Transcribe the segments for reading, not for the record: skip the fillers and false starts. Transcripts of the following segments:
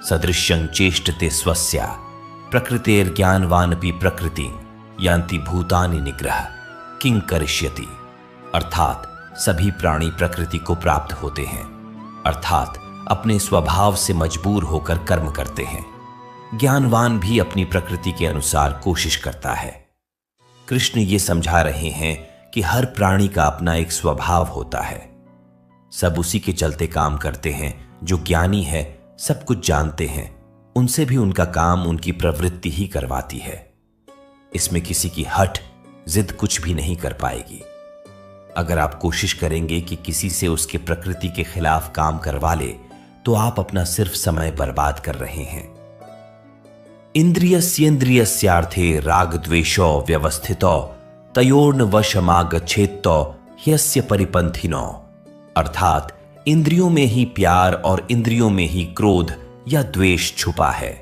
सदृश्यं चेष्टते स्वस्या प्रकृतेर्ज्ञानवानपि प्रकृतिं यान्ति भूतानि निग्रह किं करिष्यति। अर्थात सभी प्राणी प्रकृति को प्राप्त होते हैं, अर्थात अपने स्वभाव से मजबूर होकर कर्म करते हैं। ज्ञानवान भी अपनी प्रकृति के अनुसार कोशिश करता है। कृष्ण ये समझा रहे हैं कि हर प्राणी का अपना एक स्वभाव होता है। सब उसी के चलते काम करते हैं। जो ज्ञानी है, सब कुछ जानते हैं, उनसे भी उनका काम उनकी प्रवृत्ति ही करवाती है। इसमें किसी की हठ जिद कुछ भी नहीं कर पाएगी। अगर आप कोशिश करेंगे कि किसी से उसके प्रकृति के खिलाफ काम करवा ले, तो आप अपना सिर्फ समय बर्बाद कर रहे हैं। इंद्रियस्येन्द्रियस्यार्थे राग द्वेषो व्यवस्थितो तयोर्न वशमागच्छेत्तो ह्यस्य परिपंथिनो। अर्थात इंद्रियों में ही प्यार और इंद्रियों में ही क्रोध या द्वेष छुपा है।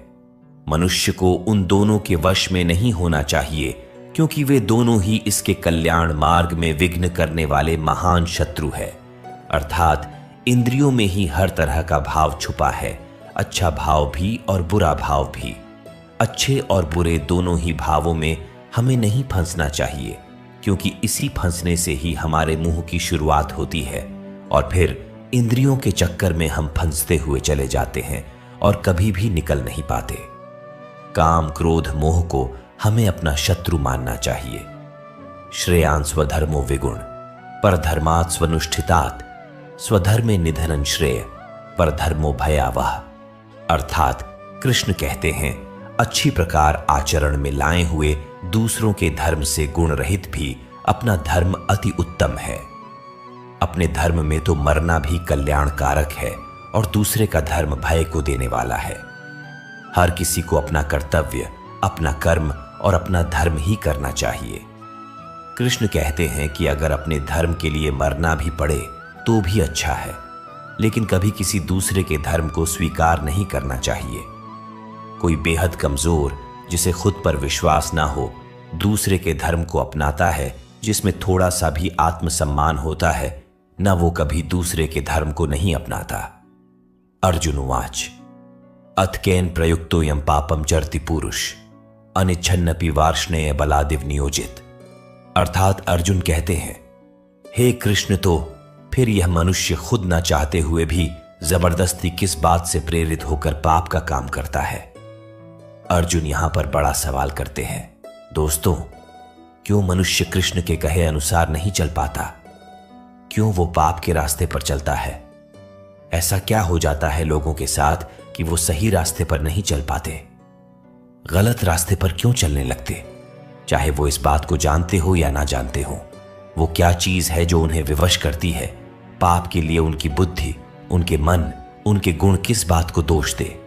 मनुष्य को उन दोनों के वश में नहीं होना चाहिए, क्योंकि वे दोनों ही इसके कल्याण मार्ग में विघ्न करने वाले महान शत्रु है। अर्थात इंद्रियों में ही हर तरह का भाव छुपा है, अच्छा भाव भी और बुरा भाव भी। अच्छे और बुरे दोनों ही भावों में हमें नहीं फंसना चाहिए, क्योंकि इसी फंसने से ही हमारे मुंह की शुरुआत होती है और फिर इंद्रियों के चक्कर में हम फंसते हुए चले जाते हैं और कभी भी निकल नहीं पाते। काम क्रोध मोह को हमें अपना शत्रु मानना चाहिए। श्रेयान् स्वधर्मो विगुण परधर्मात् स्वनुष्ठितात् स्वधर्मे निधनं श्रेय परधर्मो भयावह। अर्थात कृष्ण कहते हैं, अच्छी प्रकार आचरण में लाए हुए दूसरों के धर्म से गुण रहित भी अपना धर्म अति उत्तम है। अपने धर्म में तो मरना भी कल्याणकारक है और दूसरे का धर्म भय को देने वाला है। हर किसी को अपना कर्तव्य, अपना कर्म और अपना धर्म ही करना चाहिए। कृष्ण कहते हैं कि अगर अपने धर्म के लिए मरना भी पड़े तो भी अच्छा है, लेकिन कभी किसी दूसरे के धर्म को स्वीकार नहीं करना चाहिए। कोई बेहद कमजोर, जिसे खुद पर विश्वास ना हो, दूसरे के धर्म को अपनाता है जिसमें थोड़ा सा भी आत्मसम्मान होता है, न वो कभी दूसरे के धर्म को नहीं अपनाता। अर्जुन उवाच अथ केन प्रयुक्तोऽयं पापं चरति पुरुष अनिच्छन्नपि वार्ष्णेय बलादिव नियोजित। अर्थात अर्जुन कहते हैं, हे कृष्ण, तो फिर यह मनुष्य खुद न चाहते हुए भी जबरदस्ती किस बात से प्रेरित होकर पाप का काम करता है। अर्जुन यहां पर बड़ा सवाल करते हैं, दोस्तों, क्यों मनुष्य कृष्ण के कहे अनुसार नहीं चल पाता? क्यों वो पाप के रास्ते पर चलता है? ऐसा क्या हो जाता है लोगों के साथ कि वो सही रास्ते पर नहीं चल पाते? गलत रास्ते पर क्यों चलने लगते? चाहे वो इस बात को जानते हो या ना जानते हो। वो क्या चीज है जो उन्हें विवश करती है? पाप के लिए उनकी बुद्धि, उनके मन, उनके गुण किस बात को दोष दे?